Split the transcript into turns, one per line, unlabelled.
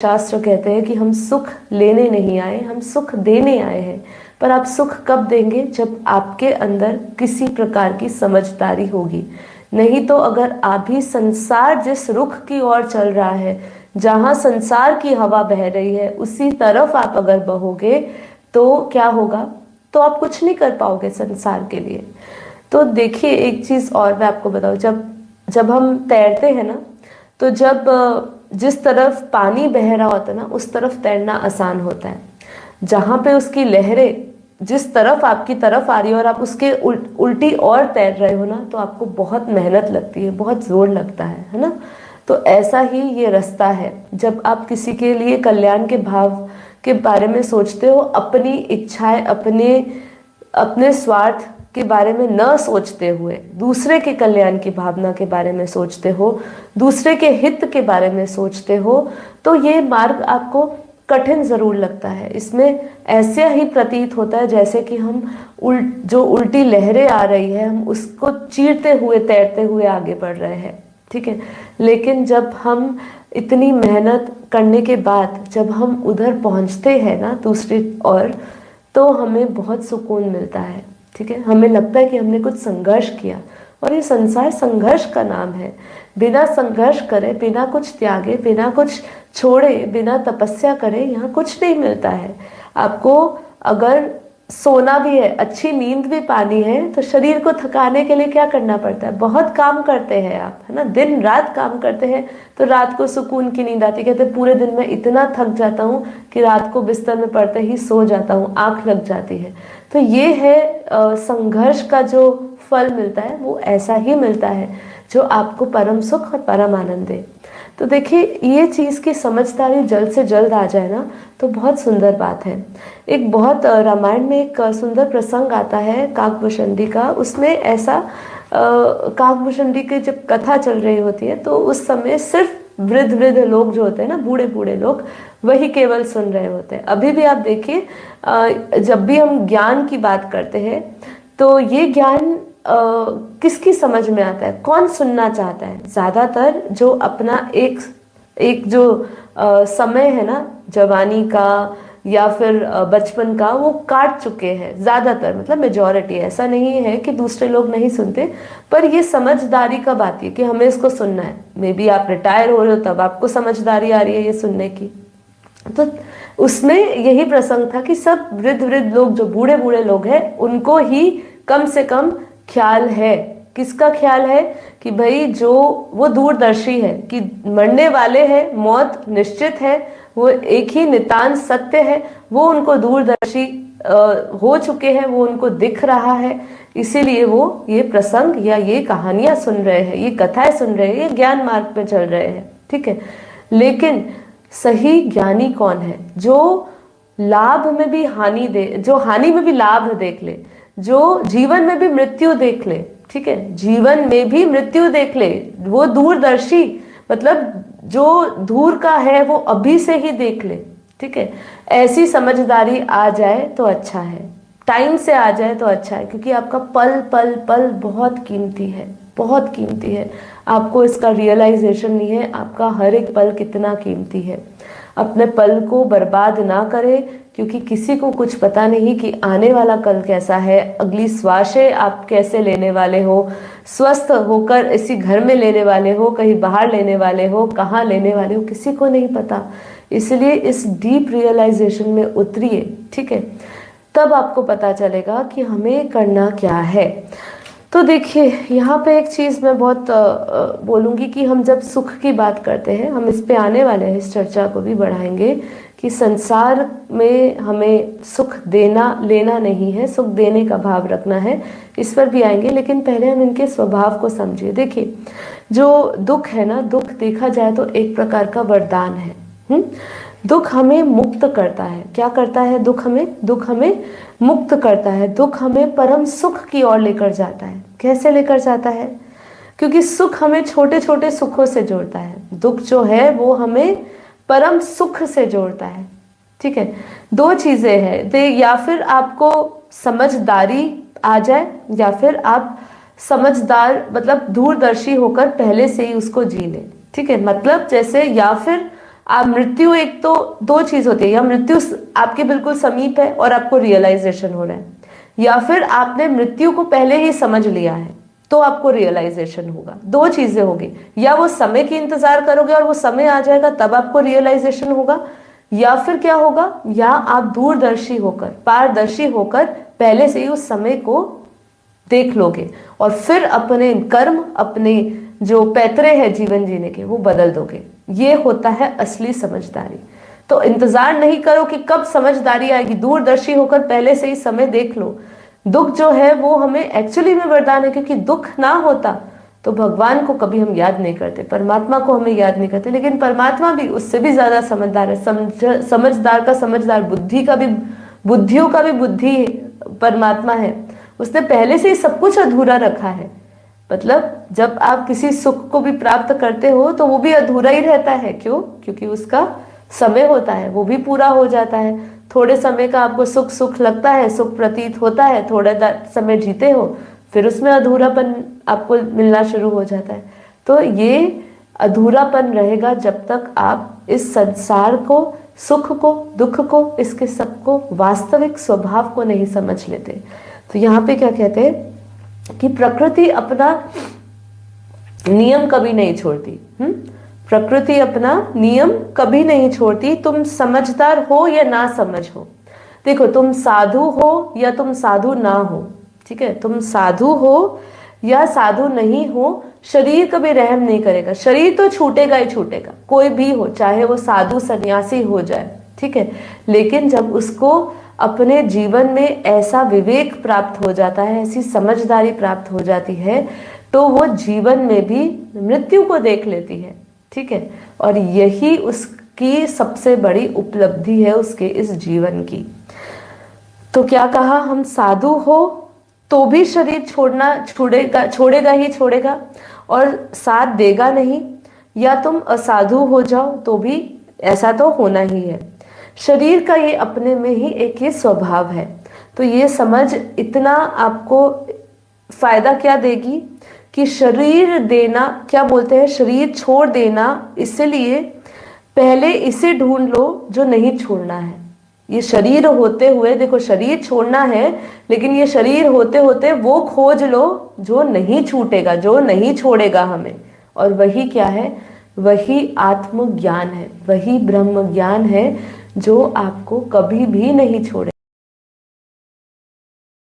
शास्त्र कहते हैं कि हम सुख लेने नहीं आए, हम सुख देने आए हैं। पर आप सुख कब देंगे? जब आपके अंदर किसी प्रकार की समझदारी होगी। नहीं तो अगर अभी संसार जिस रुख की ओर चल रहा है, जहाँ संसार की हवा बह रही है, उसी तरफ आप अगर बहोगे तो क्या होगा? तो आप कुछ नहीं कर पाओगे संसार के लिए। तो देखिए, एक चीज और मैं आपको बताऊं, जब जब हम तैरते हैं ना, तो जब जिस तरफ पानी बह रहा होता है ना, उस तरफ तैरना आसान होता है। जहां पे उसकी लहरें जिस तरफ आपकी तरफ आ रही है और आप उसके उल्टी और तैर रहे हो ना, तो आपको बहुत मेहनत लगती है, बहुत जोर लगता है ना। तो ऐसा ही ये रास्ता है। जब आप किसी के लिए कल्याण के भाव के बारे में सोचते हो, अपनी इच्छाएं, अपने अपने स्वार्थ के बारे में न सोचते हुए दूसरे के कल्याण की भावना के बारे में सोचते हो, दूसरे के हित के बारे में सोचते हो, तो ये मार्ग आपको कठिन जरूर लगता है। इसमें ऐसे ही प्रतीत होता है जैसे कि हम जो उल्टी लहरें आ रही है, हम उसको चीरते हुए तैरते हुए आगे बढ़ रहे हैं, ठीक है। लेकिन जब हम इतनी मेहनत करने के बाद जब हम उधर पहुंचते हैं ना दूसरी ओर, तो हमें बहुत सुकून मिलता है, ठीक है। हमें लगता है कि हमने कुछ संघर्ष किया, और ये संसार संघर्ष का नाम है। बिना संघर्ष करे, बिना कुछ त्यागे, बिना कुछ छोड़े, बिना तपस्या करे यहाँ कुछ नहीं मिलता है। आपको अगर सोना भी है, अच्छी नींद भी पानी है, तो शरीर को थकाने के लिए क्या करना पड़ता है? बहुत काम करते हैं आप, है ना, दिन रात काम करते हैं, तो रात को सुकून की नींद आती। कहते पूरे दिन में इतना थक जाता हूँ कि रात को बिस्तर में पड़ते ही सो जाता हूँ, आंख लग जाती है। तो ये है संघर्ष का जो फल मिलता है, वो ऐसा ही मिलता है जो आपको परम सुख और परम आनंद दे। तो देखिए, ये चीज़ की समझदारी जल्द से जल्द आ जाए ना, तो बहुत सुंदर बात है। एक बहुत रामायण में एक सुंदर प्रसंग आता है काकभूषणी का। उसमें ऐसा काकभूषणी की जब कथा चल रही होती है, तो उस समय सिर्फ वृद्ध वृद्ध लोग जो होते हैं ना, बूढ़े बूढ़े लोग, वही केवल सुन रहे होते हैं। अभी भी आप देखिए, जब भी हम ज्ञान की बात करते हैं, तो ये ज्ञान किसकी समझ में आता है? कौन सुनना चाहता है? ज्यादातर जो अपना एक एक जो समय है ना, जवानी का या फिर बचपन का, वो काट चुके हैं ज्यादातर, मतलब मेजॉरिटी। ऐसा नहीं है कि दूसरे लोग नहीं सुनते, पर ये समझदारी कब आती है कि हमें इसको सुनना है? मे बी आप रिटायर हो रहे हो, तब आपको समझदारी आ रही है ये सुनने की। तो उसमें यही प्रसंग था कि सब वृद्ध वृद्ध लोग, जो बूढ़े बूढ़े लोग हैं, उनको ही कम से कम ख्याल है। किसका ख्याल है? कि भाई जो वो दूरदर्शी है कि मरने वाले हैं, मौत निश्चित है, वो एक ही नितांत सत्य है, वो उनको दूरदर्शी हो चुके हैं, वो उनको दिख रहा है। इसीलिए वो ये प्रसंग या ये कहानियां सुन रहे हैं, ये कथाएं सुन रहे हैं, ये ज्ञान मार्ग पे चल रहे हैं, ठीक है। लेकिन सही ज्ञानी कौन है? जो लाभ में भी हानि दे, जो हानि में भी लाभ देख ले, जो जीवन में भी मृत्यु देख ले, ठीक है, जीवन में भी मृत्यु देख ले, वो दूरदर्शी, मतलब जो दूर का है वो अभी से ही देख ले, ठीक है। ऐसी समझदारी आ जाए तो अच्छा है, टाइम से आ जाए तो अच्छा है, क्योंकि आपका पल पल पल बहुत कीमती है, बहुत कीमती है। आपको इसका रियलाइजेशन नहीं है, आपका हर एक पल कितना कीमती है। अपने पल को बर्बाद ना करें, क्योंकि किसी को कुछ पता नहीं कि आने वाला कल कैसा है, अगली श्वासें आप कैसे लेने वाले हो, स्वस्थ होकर इसी घर में लेने वाले हो, कहीं बाहर लेने वाले हो, कहाँ लेने वाले हो, किसी को नहीं पता। इसलिए इस डीप रियलाइजेशन में उतरिए, ठीक है, तब आपको पता चलेगा कि हमें करना क्या है। तो देखिए, यहाँ पे एक चीज़ मैं बहुत बोलूँगी कि हम जब सुख की बात करते हैं, हम इस पे आने वाले हैं, इस चर्चा को भी बढ़ाएंगे कि संसार में हमें सुख देना लेना नहीं है, सुख देने का भाव रखना है, इस पर भी आएंगे। लेकिन पहले हम इनके स्वभाव को समझिए। देखिए, जो दुख है ना, दुख देखा जाए तो एक प्रकार का वरदान है। दुख हमें मुक्त करता है। क्या करता है दुख हमें मुक्त करता है। दुख हमें परम सुख की ओर लेकर जाता है। कैसे लेकर जाता है? क्योंकि सुख हमें छोटे छोटे सुखों से जोड़ता है, दुख जो है वो हमें परम सुख से जोड़ता है, ठीक है। दो चीजें हैं, या फिर आपको समझदारी आ जाए, या फिर आप समझदार मतलब दूरदर्शी होकर पहले से ही उसको जी लें, ठीक है। मतलब जैसे, या फिर आप मृत्यु, एक तो दो चीज होती है, या मृत्यु आपके बिल्कुल समीप है और आपको रियलाइजेशन हो रहा है, या फिर आपने मृत्यु को पहले ही समझ लिया है तो आपको रियलाइजेशन होगा। दो चीजें होगी, या वो समय की इंतजार करोगे और वो समय आ जाएगा तब आपको रियलाइजेशन होगा, या फिर क्या होगा, या आप दूरदर्शी होकर, पारदर्शी होकर पहले से ही उस समय को देख लोगे और फिर अपने कर्म, अपने जो पैतरे हैं जीवन जीने के, वो बदल दोगे। ये होता है असली समझदारी। तो इंतजार नहीं करो कि कब समझदारी आएगी, दूरदर्शी होकर पहले से ही समय देख लो। दुख जो है वो हमें एक्चुअली में वरदान है, क्योंकि दुख ना होता तो भगवान को कभी हम याद नहीं करते, परमात्मा को हमें याद नहीं करते, लेकिन परमात्मा भी उससे भी ज्यादा समझदार है। समझदार का समझदार, बुद्धि का भी, बुद्धियों का भी बुद्धि परमात्मा है। उसने पहले से ही सब कुछ अधूरा रखा है। मतलब जब आप किसी सुख को भी प्राप्त करते हो तो वो भी अधूरा ही रहता है। क्यों? क्योंकि उसका समय होता है, वो भी पूरा हो जाता है। थोड़े समय का आपको सुख सुख लगता है, सुख प्रतीत होता है, थोड़ा समय जीते हो, फिर उसमें अधूरापन आपको मिलना शुरू हो जाता है। तो ये अधूरापन रहेगा जब तक आप इस संसार को, सुख को, दुख को, इसके सबको वास्तविक स्वभाव को नहीं समझ लेते। तो यहाँ पे क्या कहते हैं कि प्रकृति अपना नियम कभी नहीं छोड़ती। प्रकृति अपना नियम कभी नहीं छोड़ती। तुम समझदार हो या ना समझ हो, देखो तुम साधु हो या तुम साधु ना हो, ठीक है, तुम साधु हो या साधु नहीं हो, शरीर कभी रहम नहीं करेगा। शरीर तो छूटेगा ही छूटेगा, कोई भी हो, चाहे वो साधु सन्यासी हो जाए, ठीक है। लेकिन जब उसको अपने जीवन में ऐसा विवेक प्राप्त हो जाता है, ऐसी समझदारी प्राप्त हो जाती है, तो वो जीवन में भी मृत्यु को देख लेती है, ठीक है। और यही उसकी सबसे बड़ी उपलब्धि है उसके इस जीवन की। तो क्या कहा, हम साधु हो तो भी शरीर छोड़ेगा ही छोड़ेगा और साथ देगा नहीं, या तुम असाधु हो जाओ तो भी ऐसा तो होना ही है। शरीर का ये अपने में ही एक ये स्वभाव है। तो ये समझ इतना आपको फायदा क्या देगी कि शरीर देना, क्या बोलते हैं, शरीर छोड़ देना, इसलिए पहले इसे ढूंढ लो जो नहीं छोड़ना है। ये शरीर होते हुए, देखो शरीर छोड़ना है, लेकिन ये शरीर होते होते वो खोज लो जो नहीं छूटेगा, जो नहीं छोड़ेगा हमें। और वही क्या है, वही आत्मज्ञान है, वही ब्रह्म ज्ञान है जो आपको कभी भी नहीं छोड़े।